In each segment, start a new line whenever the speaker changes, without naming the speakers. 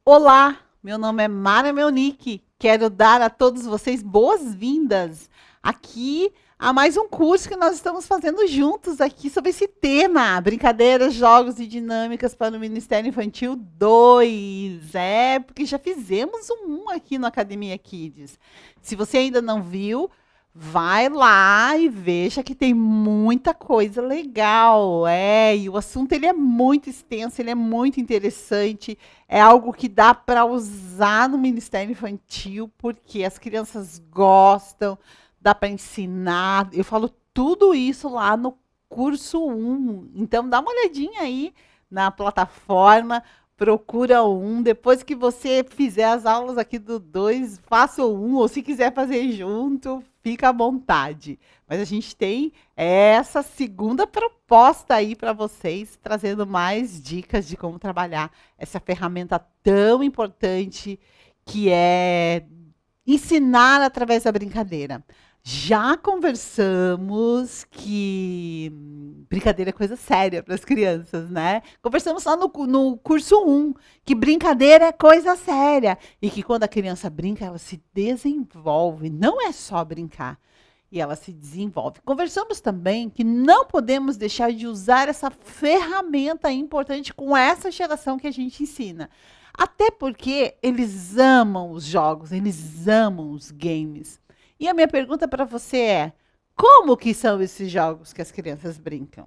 Olá, meu nome é Mara Melnick. Quero dar a todos vocês boas-vindas aqui a mais um curso que nós estamos fazendo juntos aqui sobre esse tema: brincadeiras, jogos e dinâmicas para o Ministério Infantil 2. Porque já fizemos um aqui no Academia Kids. Se você ainda não viu, vai lá e veja que tem muita coisa legal. E o assunto ele é muito extenso, ele é muito interessante. É algo que dá para usar no Ministério Infantil, porque as crianças gostam, dá para ensinar. Eu falo tudo isso lá no curso 1. Então, dá uma olhadinha aí na plataforma, procura o 1. Depois que você fizer as aulas aqui do 2, faça o 1, ou se quiser fazer junto, fica à vontade. Mas a gente tem essa segunda proposta aí para vocês, trazendo mais dicas de como trabalhar essa ferramenta tão importante que é ensinar através da brincadeira. Já conversamos que brincadeira é coisa séria para as crianças, né? Conversamos lá no curso 1, que brincadeira é coisa séria. E que quando a criança brinca, ela se desenvolve. Não é só brincar. E ela se desenvolve. Conversamos também que não podemos deixar de usar essa ferramenta importante com essa geração que a gente ensina. Até porque eles amam os jogos, eles amam os games. E a minha pergunta para você é: como que são esses jogos que as crianças brincam?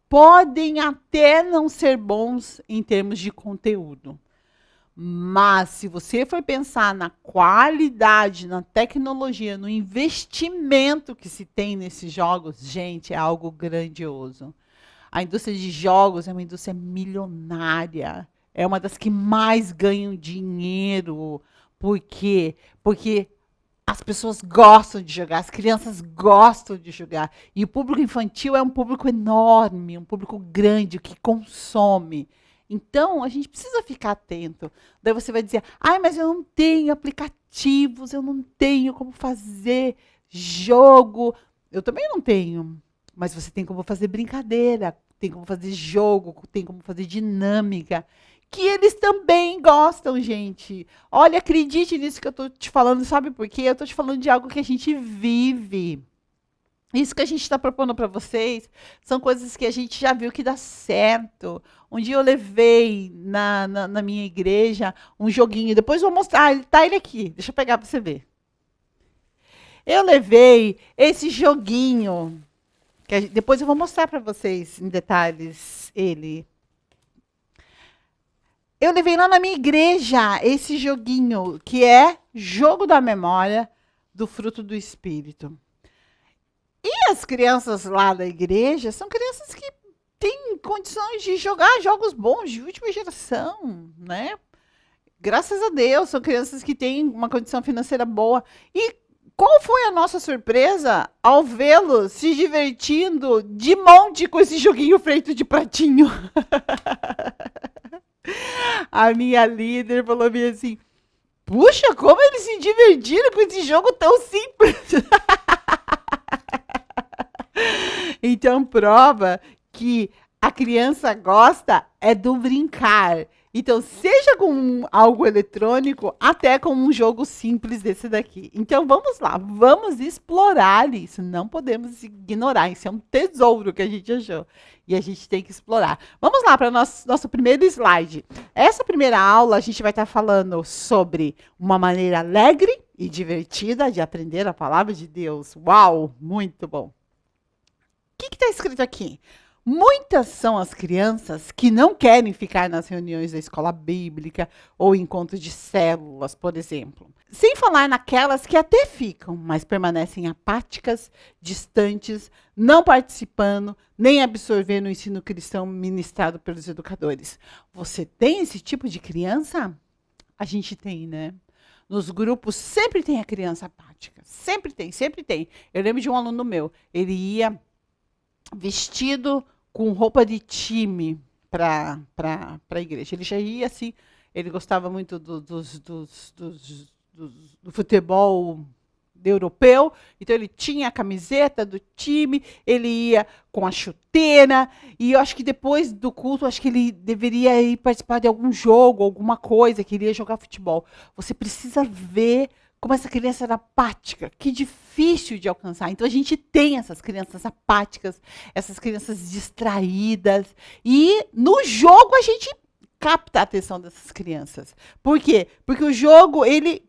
Podem até não ser bons em termos de conteúdo, mas se você for pensar na qualidade, na tecnologia, no investimento que se tem nesses jogos, gente, é algo grandioso. A indústria de jogos é uma indústria milionária. É uma das que mais ganham dinheiro. Por quê? Porque as pessoas gostam de jogar, as crianças gostam de jogar. E o público infantil é um público enorme, um público grande, que consome. Então, a gente precisa ficar atento. Daí você vai dizer: ai, mas eu não tenho aplicativos, eu não tenho como fazer jogo. Eu também não tenho. Mas você tem como fazer brincadeira, tem como fazer jogo, tem como fazer dinâmica. Que eles também gostam, gente. Olha, acredite nisso que eu tô te falando, sabe por quê? Eu tô te falando de algo que a gente vive. Isso que a gente está propondo para vocês são coisas que a gente já viu que dá certo. Um dia eu levei na minha igreja um joguinho, depois eu vou mostrar, tá ele aqui, deixa eu pegar para você ver. Eu levei esse joguinho, depois eu vou mostrar para vocês em detalhes ele. Eu levei lá na minha igreja esse joguinho, que é Jogo da Memória do Fruto do Espírito. E as crianças lá da igreja são crianças que têm condições de jogar jogos bons de última geração, né? Graças a Deus, são crianças que têm uma condição financeira boa. E qual foi a nossa surpresa ao vê-los se divertindo de monte com esse joguinho feito de pratinho? A minha líder falou assim: puxa, como eles se divertiram com esse jogo tão simples. Então, prova que a criança gosta é do brincar. Então, seja com algo eletrônico, até com um jogo simples desse daqui. Então, vamos lá, vamos explorar isso. Não podemos ignorar. Isso é um tesouro que a gente achou. E a gente tem que explorar. Vamos lá para o nosso primeiro slide. Essa primeira aula, a gente vai estar falando sobre uma maneira alegre e divertida de aprender a palavra de Deus. Uau, muito bom. O que está escrito aqui? Muitas são as crianças que não querem ficar nas reuniões da escola bíblica ou encontros de células, por exemplo. Sem falar naquelas que até ficam, mas permanecem apáticas, distantes, não participando, nem absorvendo o ensino cristão ministrado pelos educadores. Você tem esse tipo de criança? A gente tem, né? Nos grupos sempre tem a criança apática. Sempre tem, sempre tem. Eu lembro de um aluno meu, ele ia vestido com roupa de time para a igreja. Ele já ia assim, ele gostava muito do futebol europeu, então ele tinha a camiseta do time, ele ia com a chuteira, e eu acho que depois do culto, acho que ele deveria ir participar de algum jogo, alguma coisa, queria jogar futebol. Você precisa ver como essa criança era apática, que difícil de alcançar. Então a gente tem essas crianças apáticas, essas crianças distraídas, e no jogo a gente capta a atenção dessas crianças. Por quê? Porque o jogo, ele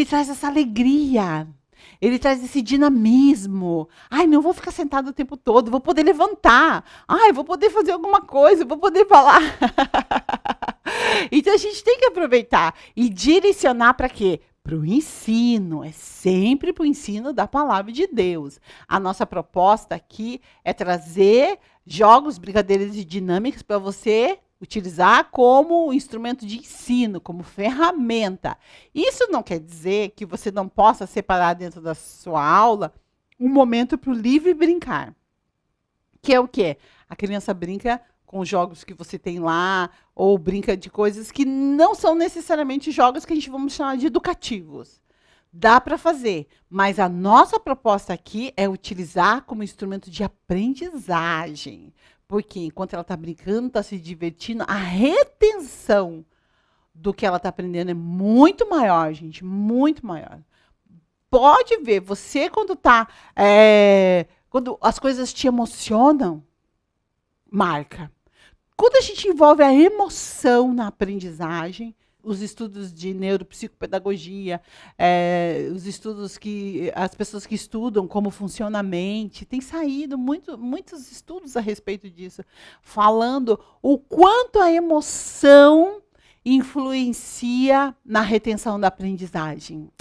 traz essa alegria, ele traz esse dinamismo. Ai, não vou ficar sentado o tempo todo, vou poder levantar. Ai, vou poder fazer alguma coisa, vou poder falar. Então a gente tem que aproveitar e direcionar para quê? Para o ensino, é sempre para o ensino da palavra de Deus. A nossa proposta aqui é trazer jogos, brincadeiras e dinâmicas para você utilizar como instrumento de ensino, como ferramenta. Isso não quer dizer que você não possa separar dentro da sua aula um momento para o livre brincar. Que é o quê? A criança brinca com jogos que você tem lá, ou brinca de coisas que não são necessariamente jogos que a gente vamos chamar de educativos. Dá para fazer, mas a nossa proposta aqui é utilizar como instrumento de aprendizagem. Porque enquanto ela está brincando, está se divertindo, a retenção do que ela está aprendendo é muito maior, gente, muito maior. Pode ver, você quando quando as coisas te emocionam, marca. Quando a gente envolve a emoção na aprendizagem, os estudos de neuropsicopedagogia, os estudos que as pessoas que estudam como funciona a mente, tem saído muitos estudos a respeito disso, falando o quanto a emoção influencia na retenção da aprendizagem.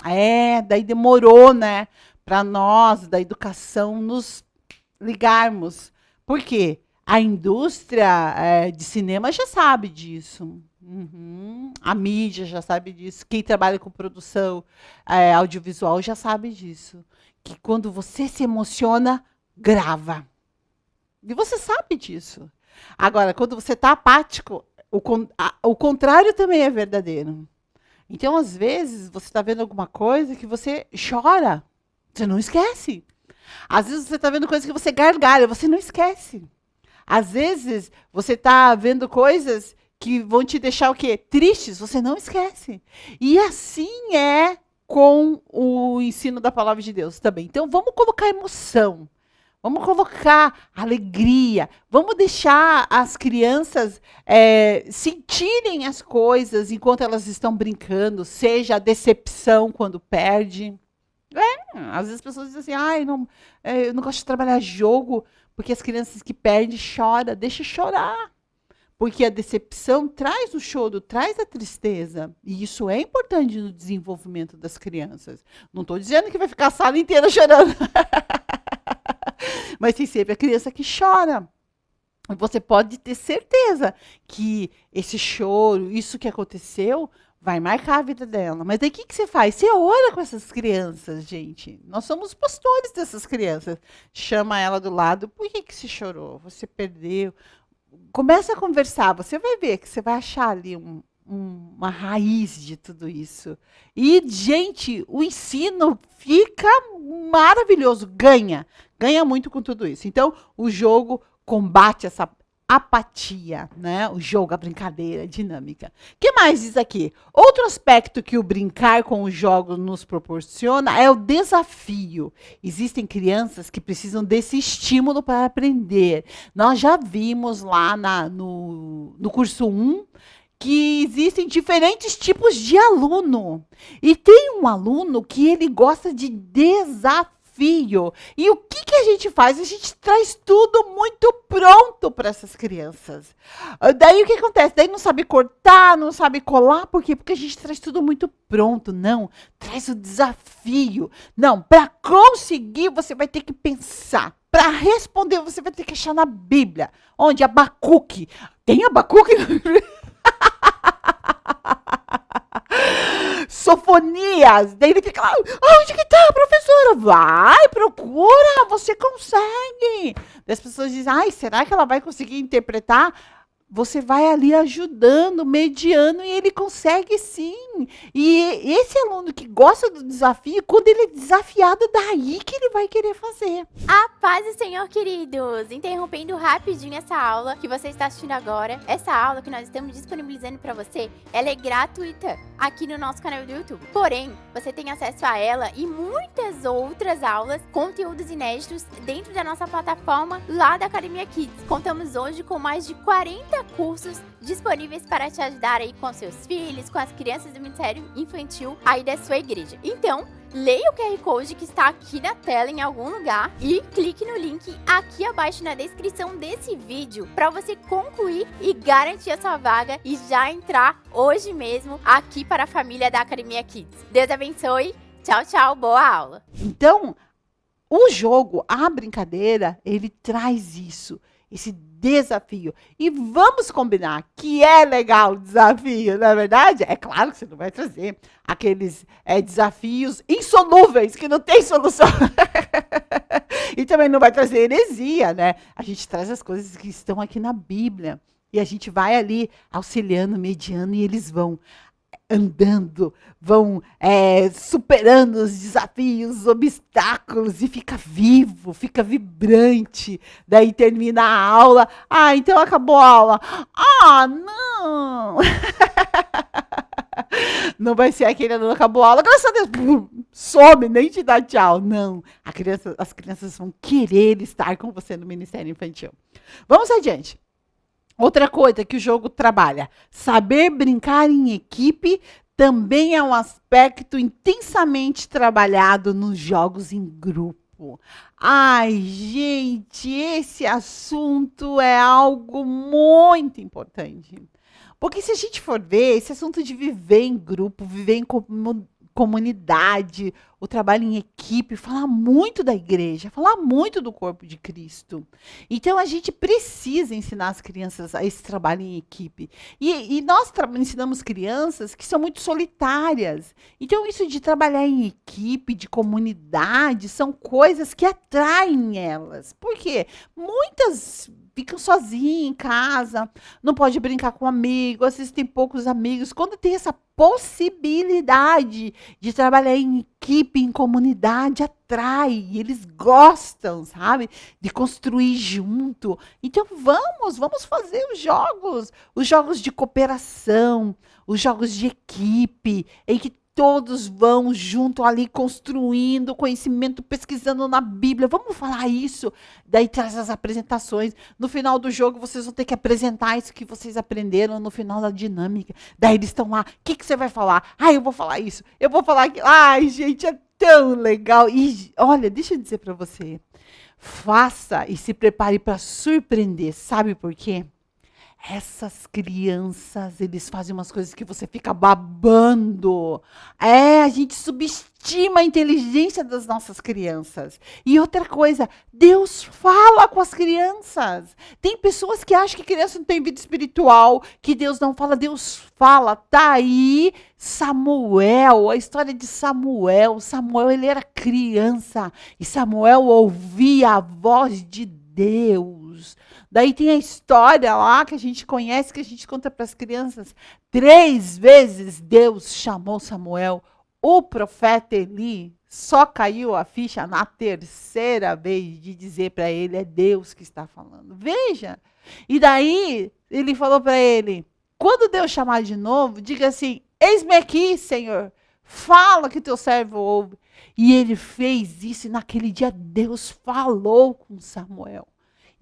Daí demorou, né, para nós da educação nos ligarmos. Por quê? A indústria de cinema já sabe disso. A mídia já sabe disso. Quem trabalha com produção audiovisual já sabe disso. Que quando você se emociona, grava. E você sabe disso. Agora, quando você está apático, o contrário também é verdadeiro. Então, às vezes, você está vendo alguma coisa que você chora. Você não esquece. Às vezes, você está vendo coisa que você gargalha. Você não esquece. Às vezes, você está vendo coisas que vão te deixar o quê? Tristes, você não esquece. E assim é com o ensino da palavra de Deus também. Então, vamos colocar emoção, vamos colocar alegria, vamos deixar as crianças sentirem as coisas enquanto elas estão brincando, seja a decepção quando perde. Às vezes as pessoas dizem assim, eu não gosto de trabalhar jogo, porque as crianças que perdem choram, deixa chorar. Porque a decepção traz o choro, traz a tristeza. E isso é importante no desenvolvimento das crianças. Não estou dizendo que vai ficar a sala inteira chorando. Mas tem sempre a criança que chora. E você pode ter certeza que esse choro, isso que aconteceu, vai marcar a vida dela. Mas daí o que você faz? Você ora com essas crianças, gente. Nós somos pastores dessas crianças. Chama ela do lado. Por que você chorou? Você perdeu. Começa a conversar, você vai ver que você vai achar ali uma raiz de tudo isso. E, gente, o ensino fica maravilhoso, ganha muito com tudo isso. Então, o jogo combate essa apatia, né? O jogo, a brincadeira, a dinâmica. O que mais diz aqui? Outro aspecto que o brincar com os jogos nos proporciona é o desafio. Existem crianças que precisam desse estímulo para aprender. Nós já vimos lá no curso 1 que existem diferentes tipos de aluno. E tem um aluno que ele gosta de desafio. E o que a gente faz? A gente traz tudo muito pronto para essas crianças. Daí o que acontece? Daí não sabe cortar, não sabe colar. Por quê? Porque a gente traz tudo muito pronto. Não, traz o desafio. Não, para conseguir você vai ter que pensar. Para responder você vai ter que achar na Bíblia. Onde? Abacuque. Tem Abacuque? Sofonias, daí ele fica lá, onde que tá, professora? Vai, procura, você consegue. Daí as pessoas dizem, será que ela vai conseguir interpretar? você vai ali ajudando, mediando, e ele consegue sim. E esse aluno que gosta do desafio, quando ele é desafiado, daí que ele vai querer fazer.
A paz do Senhor, queridos! Interrompendo rapidinho essa aula que você está assistindo agora. Essa aula que nós estamos disponibilizando para você, ela é gratuita aqui no nosso canal do YouTube. Porém, você tem acesso a ela e muitas outras aulas, conteúdos inéditos dentro da nossa plataforma lá da Academia Kids. Contamos hoje com mais de 40 cursos disponíveis para te ajudar aí com seus filhos, com as crianças do Ministério Infantil aí da sua igreja. Então, leia o QR Code que está aqui na tela em algum lugar e clique no link aqui abaixo na descrição desse vídeo para você concluir e garantir a sua vaga e já entrar hoje mesmo aqui para a família da Academia Kids. Deus abençoe. Tchau, tchau. Boa aula.
Então, o jogo, a brincadeira, ele traz isso, esse desafio. E vamos combinar que é legal o desafio, não é verdade? É claro que você não vai trazer aqueles desafios insolúveis, que não tem solução. E também não vai trazer heresia, né? A gente traz as coisas que estão aqui na Bíblia. E a gente vai ali auxiliando, mediando, e eles vão andando, vão superando os desafios, os obstáculos, e fica vivo, fica vibrante. Daí termina a aula. Ah, então acabou a aula. Ah, não! Não vai ser aquele aluno, acabou a aula, graças a Deus, some, nem te dá tchau. Não, as crianças vão querer estar com você no Ministério Infantil. Vamos adiante. Outra coisa que o jogo trabalha, saber brincar em equipe também é um aspecto intensamente trabalhado nos jogos em grupo. Ai, gente, esse assunto é algo muito importante. Porque se a gente for ver, esse assunto de viver em grupo, viver em comunidade, o trabalho em equipe, fala muito da igreja, fala muito do corpo de Cristo. Então, a gente precisa ensinar as crianças a esse trabalho em equipe. E nós ensinamos crianças que são muito solitárias. Então, isso de trabalhar em equipe, de comunidade, são coisas que atraem elas. Por quê? Muitas ficam sozinhas em casa, não pode brincar com amigo, às vezes tem poucos amigos. Quando tem essa possibilidade de trabalhar em equipe, em comunidade, atrai, eles gostam, sabe? De construir junto. Então vamos fazer os jogos de cooperação, os jogos de equipe, em que todos vão junto ali construindo conhecimento, pesquisando na Bíblia. Vamos falar isso. Daí traz as apresentações. No final do jogo, vocês vão ter que apresentar isso que vocês aprenderam no final da dinâmica. Daí eles estão lá. O que você vai falar? Ah, eu vou falar isso. Eu vou falar aquilo. Ai, gente, é tão legal. E olha, deixa eu dizer para você. Faça e se prepare para surpreender. Sabe por quê? Essas crianças, eles fazem umas coisas que você fica babando. A gente subestima a inteligência das nossas crianças. E outra coisa, Deus fala com as crianças. Tem pessoas que acham que criança não tem vida espiritual, que Deus não fala. Deus fala. Tá aí Samuel, a história de Samuel. Samuel, ele era criança. E Samuel ouvia a voz de Deus. Daí tem a história lá que a gente conhece, que a gente conta para as crianças. 3 vezes Deus chamou Samuel. O profeta Eli só caiu a ficha na 3ª vez de dizer para ele, é Deus que está falando. Veja. E daí ele falou para ele, quando Deus chamar de novo, diga assim, eis-me aqui, Senhor. Fala que teu servo ouve. E ele fez isso e naquele dia Deus falou com Samuel.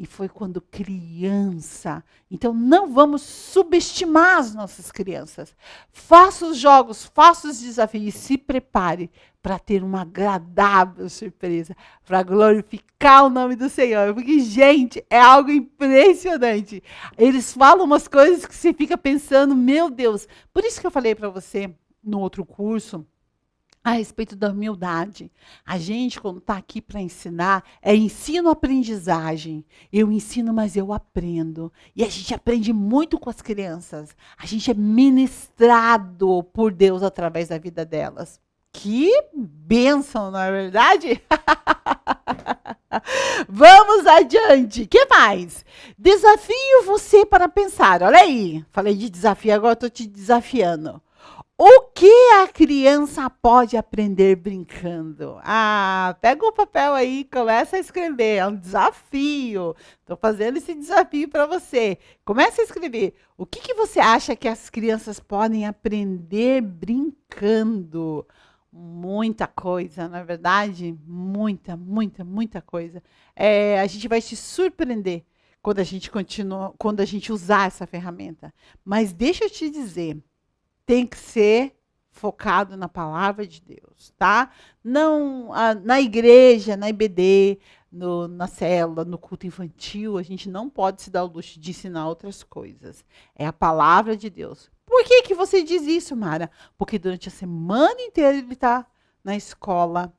E foi quando criança. Então, não vamos subestimar as nossas crianças. Faça os jogos, faça os desafios. Se prepare para ter uma agradável surpresa. Para glorificar o nome do Senhor. Porque, gente, é algo impressionante. Eles falam umas coisas que você fica pensando, meu Deus. Por isso que eu falei para você no outro curso, a respeito da humildade. A gente, quando está aqui para ensinar, é ensino-aprendizagem. Eu ensino, mas eu aprendo. E a gente aprende muito com as crianças. A gente é ministrado por Deus através da vida delas. Que bênção, não é verdade? Vamos adiante. O que mais? Desafio você para pensar. Olha aí. Falei de desafio, agora estou te desafiando. O que a criança pode aprender brincando? Ah, pega o papel aí e começa a escrever. É um desafio. Estou fazendo esse desafio para você. Começa a escrever. O que você acha que as crianças podem aprender brincando? Muita coisa, na verdade. Muita, muita, muita coisa. A gente vai se surpreender quando a gente usar essa ferramenta. Mas deixa eu te dizer. Tem que ser focado na palavra de Deus, tá? Não na igreja, na IBD, na célula, no culto infantil, a gente não pode se dar o luxo de ensinar outras coisas. É a palavra de Deus. Por que você diz isso, Mara? Porque durante a semana inteira ele está na escola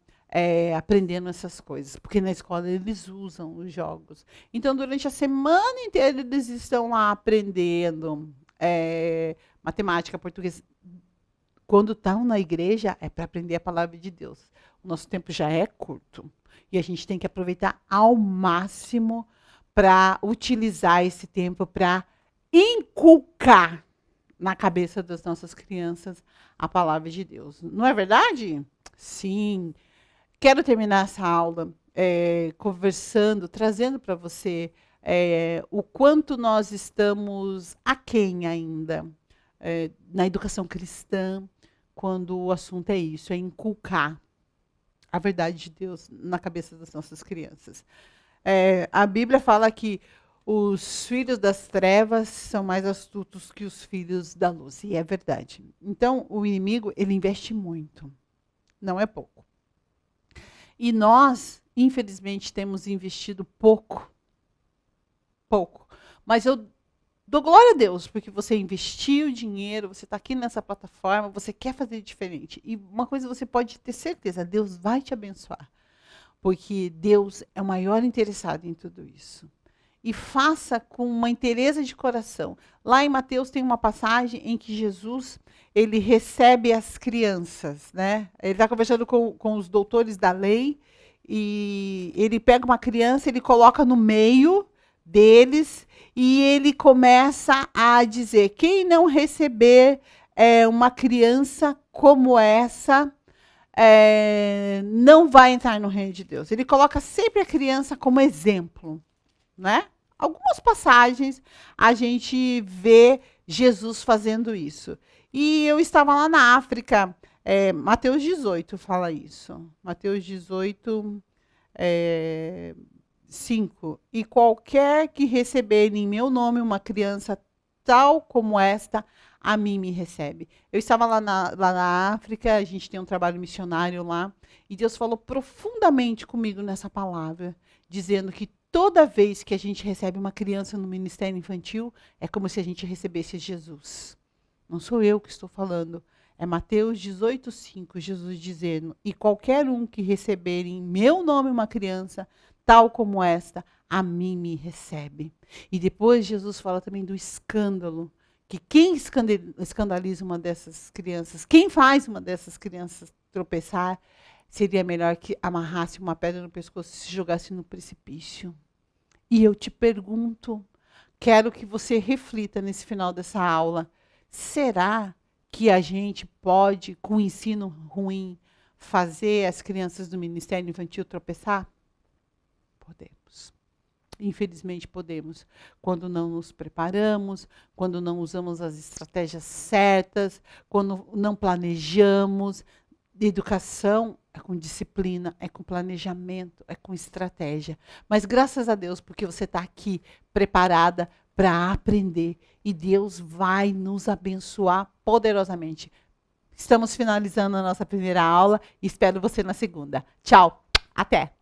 aprendendo essas coisas. Porque na escola eles usam os jogos. Então, durante a semana inteira eles estão lá aprendendo matemática, português. Quando estão na igreja, é para aprender a palavra de Deus. O nosso tempo já é curto. E a gente tem que aproveitar ao máximo para utilizar esse tempo para inculcar na cabeça das nossas crianças a palavra de Deus. Não é verdade? Sim. Quero terminar essa aula conversando, trazendo para você o quanto nós estamos aquém ainda na educação cristã, quando o assunto é isso, é inculcar a verdade de Deus na cabeça das nossas crianças. A Bíblia fala que os filhos das trevas são mais astutos que os filhos da luz, e é verdade. Então, o inimigo, ele investe muito, não é pouco. E nós, infelizmente, temos investido pouco. Mas eu dou glória a Deus, porque você investiu dinheiro, você está aqui nessa plataforma, você quer fazer diferente. E uma coisa você pode ter certeza, Deus vai te abençoar. Porque Deus é o maior interessado em tudo isso. E faça com uma inteireza de coração. Lá em Mateus tem uma passagem em que Jesus, ele recebe as crianças, né? Ele está conversando com os doutores da lei, e ele pega uma criança, ele coloca no meio deles, e ele começa a dizer, quem não receber uma criança como essa, não vai entrar no reino de Deus. Ele coloca sempre a criança como exemplo, né? Algumas passagens a gente vê Jesus fazendo isso. E eu estava lá na África, Mateus 18 fala isso. Mateus 18, 5. E qualquer que receber em meu nome uma criança tal como esta, a mim me recebe. Eu estava lá na África, a gente tem um trabalho missionário lá, e Deus falou profundamente comigo nessa palavra, dizendo que toda vez que a gente recebe uma criança no ministério infantil, é como se a gente recebesse Jesus. Não sou eu que estou falando. É Mateus 18, 5, Jesus dizendo, e qualquer um que receber em meu nome uma criança, tal como esta, a mim me recebe. E depois Jesus fala também do escândalo, que quem escandaliza uma dessas crianças, quem faz uma dessas crianças tropeçar, seria melhor que amarrasse uma pedra no pescoço e se jogasse no precipício. E eu te pergunto, quero que você reflita nesse final dessa aula, será que a gente pode, com o ensino ruim, fazer as crianças do Ministério Infantil tropeçar? Podemos. Infelizmente podemos. Quando não nos preparamos, quando não usamos as estratégias certas, quando não planejamos. Educação é com disciplina, é com planejamento, é com estratégia. Mas graças a Deus, porque você está aqui preparada para aprender. E Deus vai nos abençoar poderosamente. Estamos finalizando a nossa primeira aula e espero você na segunda. Tchau, até!